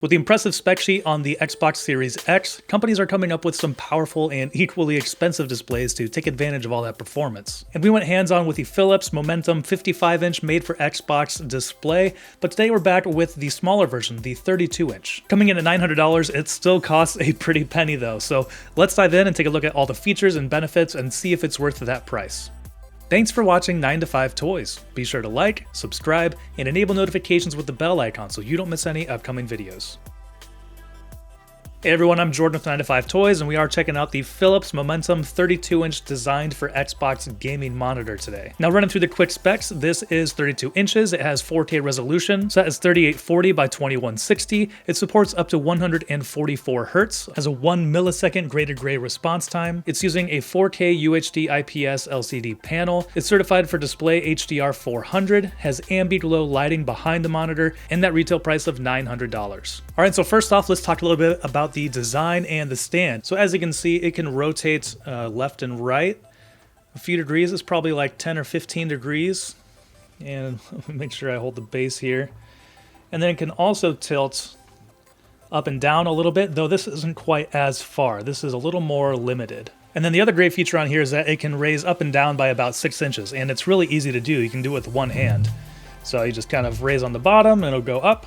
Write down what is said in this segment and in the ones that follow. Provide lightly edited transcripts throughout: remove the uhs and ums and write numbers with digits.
With the impressive spec sheet on the Xbox Series X, companies are coming up with some powerful and equally expensive displays to take advantage of all that performance. And we went hands-on with the Philips Momentum 55-inch made for Xbox display, but today we're back with the smaller version, the 32-inch. Coming in at $900, it still costs a pretty penny though, so let's dive in and take a look at all the features and benefits and see if it's worth that price. Thanks for watching 9 to 5 Toys. Be sure to like, subscribe, and enable notifications with the bell icon so you don't miss any upcoming videos. Hey everyone, I'm Jordan with 9 to 5 Toys, and we are checking out the Philips Momentum 32-inch designed for Xbox gaming monitor today. Now running through the quick specs, this is 32 inches, it has 4K resolution, set as 3840 by 2160, it supports up to 144 Hz, has a 1 millisecond gray to gray response time, it's using a 4K UHD IPS LCD panel, it's certified for display HDR 400, has Ambiglow lighting behind the monitor, and that retail price of $900. Alright, so first off, let's talk a little bit about the design and the stand. So as you can see, it can rotate left and right a few degrees. It's probably like 10 or 15 degrees. And make sure I hold the base here. And then it can also tilt up and down a little bit, though this isn't quite as far. This is a little more limited. And then the other great feature on here is that it can raise up and down by about 6 inches. And it's really easy to do. You can do it with one hand. So you just kind of raise on the bottom and it'll go up.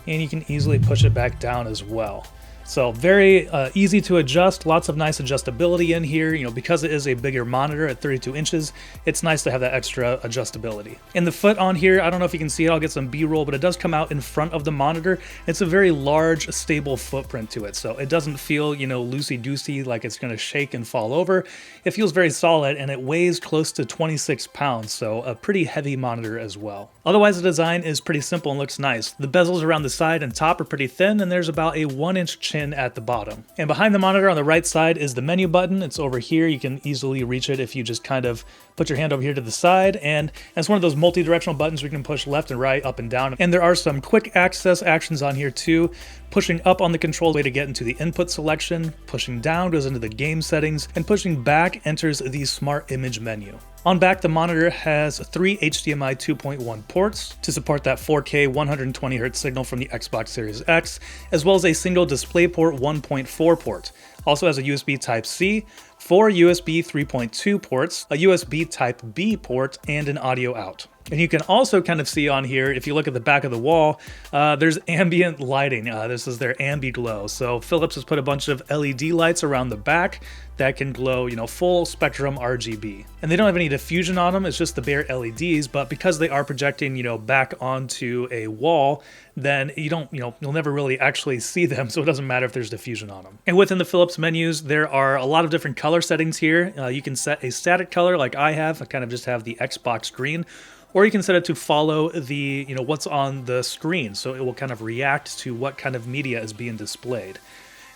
And you can easily push it back down as well. So very easy to adjust, lots of nice adjustability in here. You know, because it is a bigger monitor at 32 inches, it's nice to have that extra adjustability. And the foot on here, I don't know if you can see it, I'll get some B-roll, but it does come out in front of the monitor. It's a very large, stable footprint to it. So it doesn't feel, you know, loosey-goosey like it's gonna shake and fall over. It feels very solid and it weighs close to 26 pounds, so a pretty heavy monitor as well. Otherwise, the design is pretty simple and looks nice. The bezels around the side and top are pretty thin, and there's about a 1-inch chin at the bottom. And behind the monitor on the right side is the menu button. It's over here. You can easily reach it if you just kind of put your hand over here to the side, and it's one of those multi-directional buttons where you can push left and right, up and down. And there are some quick access actions on here too. Pushing up on the control way to get into the input selection, pushing down goes into the game settings, and pushing back enters the smart image menu. On back, the monitor has 3 HDMI 2.1 ports to support that 4K 120Hz signal from the Xbox Series X, as well as a single DisplayPort 1.4 port. Also has a USB Type-C, 4 USB 3.2 ports, a USB Type-B port, and an audio out. And you can also kind of see on here, if you look at the back of the wall, there's ambient lighting. This is their Ambiglow. So Philips has put a bunch of LED lights around the back that can glow, you know, full spectrum RGB. And they don't have any diffusion on them, it's just the bare LEDs, but because they are projecting, you know, back onto a wall, then you'll never really actually see them, so it doesn't matter if there's diffusion on them. And within the Philips menus, there are a lot of different color settings here. You can set a static color like I have. I kind of just have the Xbox green. Or you can set it to follow the, you know, what's on the screen, so it will kind of react to what kind of media is being displayed.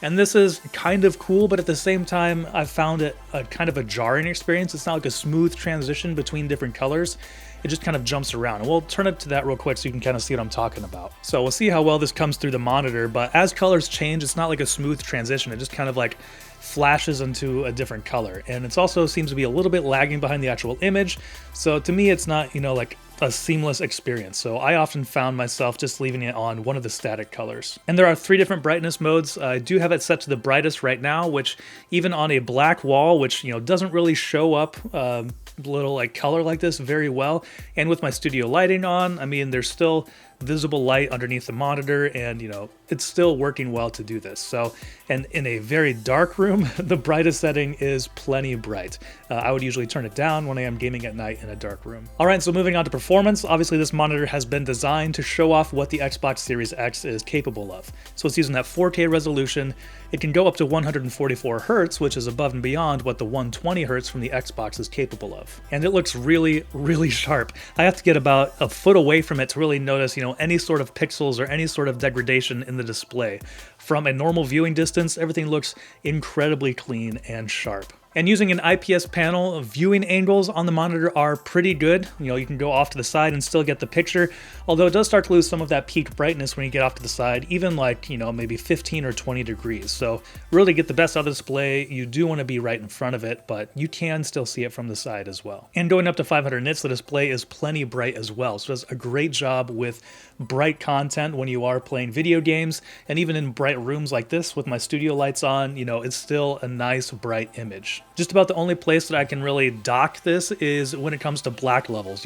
And this is kind of cool, but at the same time, I've found it a kind of a jarring experience. It's not like a smooth transition between different colors. It just kind of jumps around. And we'll turn it to that real quick so you can kind of see what I'm talking about. So we'll see how well this comes through the monitor, but as colors change, it's not like a smooth transition. It just kind of like flashes into a different color. And it also seems to be a little bit lagging behind the actual image. So to me, it's not, you know, like a seamless experience. So I often found myself just leaving it on one of the static colors. And there are 3 different brightness modes. I do have it set to the brightest right now, which even on a black wall, which, you know, doesn't really show up little like color like this very well. And with my studio lighting on, I mean, there's still visible light underneath the monitor, and you know, it's still working well to do this. So, and in a very dark room, the brightest setting is plenty bright. I would usually turn it down when I am gaming at night in a dark room. All right, so moving on to performance. Obviously, this monitor has been designed to show off what the Xbox Series X is capable of. So it's using that 4K resolution. It can go up to 144 Hz, which is above and beyond what the 120 Hz from the Xbox is capable of. And it looks really, really sharp. I have to get about a foot away from it to really notice, you know, any sort of pixels or any sort of degradation in the display. From a normal viewing distance, everything looks incredibly clean and sharp. And using an IPS panel, viewing angles on the monitor are pretty good. You can go off to the side and still get the picture, although it does start to lose some of that peak brightness when you get off to the side, even like, maybe 15 or 20 degrees. So really get the best out of the display, you do want to be right in front of it, but you can still see it from the side as well. And going up to 500 nits, the display is plenty bright as well. So it does a great job with bright content when you are playing video games, and even in bright rooms like this with my studio lights on, it's still a nice bright image. Just about the only place that I can really dock this is when it comes to black levels.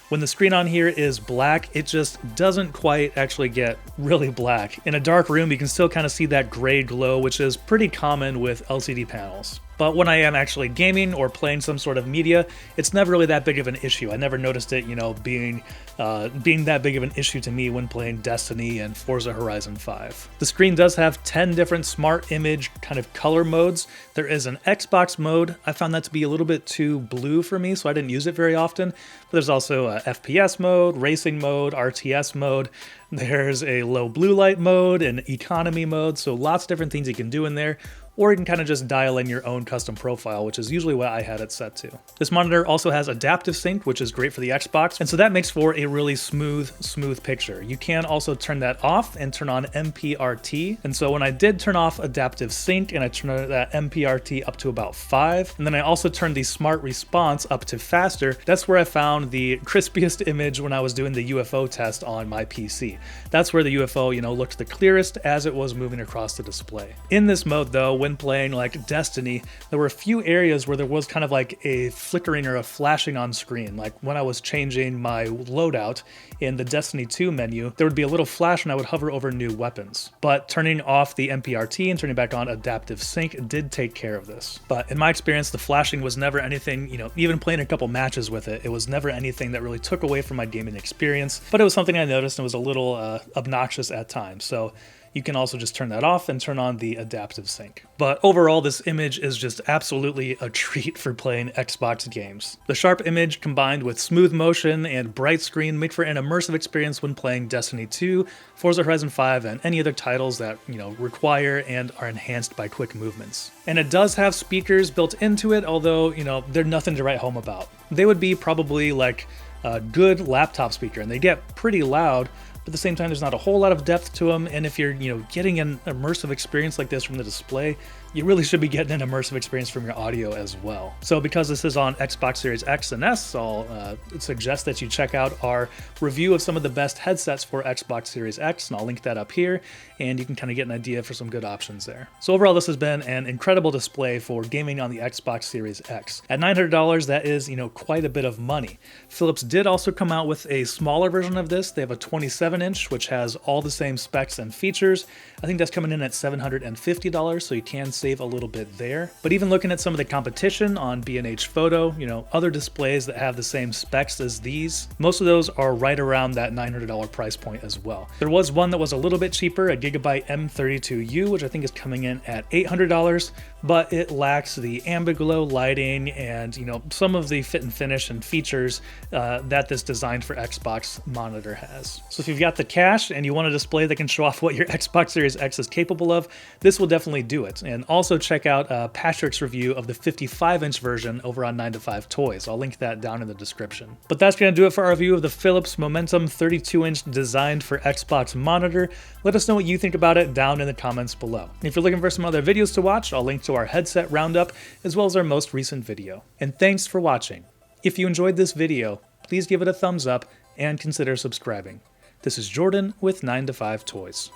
When the screen on here is black, it just doesn't quite actually get really black. In a dark room, you can still kind of see that gray glow, which is pretty common with LCD panels. But when I am actually gaming or playing some sort of media, it's never really that big of an issue. I never noticed it, being that big of an issue to me when playing Destiny and Forza Horizon 5. The screen does have 10 different smart image kind of color modes. There is an Xbox mode. I found that to be a little bit too blue for me, so I didn't use it very often. But there's also a FPS mode, racing mode, RTS mode. There's a low blue light mode, an economy mode, so lots of different things you can do in there. Or you can kind of just dial in your own custom profile, which is usually what I had it set to. This monitor also has adaptive sync, which is great for the Xbox, and so that makes for a really smooth picture. You can also turn that off and turn on MPRT, and so when I did turn off adaptive sync and I turned that MPRT up to about 5, and then I also turned the smart response up to faster, that's where I found the crispiest image when I was doing the UFO test on my PC. That's where the UFO, looked the clearest as it was moving across the display. In this mode though, when playing like Destiny, there were a few areas where there was kind of like a flickering or a flashing on screen. Like when I was changing my loadout in the Destiny 2 menu, there would be a little flash when I would hover over new weapons. But turning off the MPRT and turning back on adaptive sync did take care of this. But in my experience, the flashing was never anything, even playing a couple matches with it, it was never anything that really took away from my gaming experience. But it was something I noticed and was a little obnoxious at times. So you can also just turn that off and turn on the adaptive sync. But overall, this image is just absolutely a treat for playing Xbox games. The sharp image combined with smooth motion and bright screen make for an immersive experience when playing Destiny 2, Forza Horizon 5, and any other titles that, require and are enhanced by quick movements. And it does have speakers built into it, although, they're nothing to write home about. They would be probably like a good laptop speaker, and they get pretty loud. At the same time, there's not a whole lot of depth to them, and if you're getting an immersive experience like this from the display, you really should be getting an immersive experience from your audio as well. So because this is on Xbox Series X and S, I'll suggest that you check out our review of some of the best headsets for Xbox Series X, and I'll link that up here, and you can kind of get an idea for some good options there. So overall, this has been an incredible display for gaming on the Xbox Series X. At $900, that is, quite a bit of money. Philips did also come out with a smaller version of this. They have a 27-inch, which has all the same specs and features. I think that's coming in at $750, so you can save a little bit there. But even looking at some of the competition on B&H Photo, other displays that have the same specs as these, most of those are right around that $900 price point as well. There was one that was a little bit cheaper, a Gigabyte M32U, which I think is coming in at $800, but it lacks the Ambiglow lighting and, some of the fit and finish and features that this designed for Xbox monitor has. So if you've got the cash and you want a display that can show off what your Xbox Series X is capable of, this will definitely do it. And also check out Patrick's review of the 55-inch version over on 9to5 Toys. I'll link that down in the description. But that's going to do it for our review of the Philips Momentum 32-inch designed for Xbox monitor. Let us know what you think about it down in the comments below. If you're looking for some other videos to watch, I'll link to our headset roundup as well as our most recent video. And thanks for watching. If you enjoyed this video, please give it a thumbs up and consider subscribing. This is Jordan with 9to5 Toys.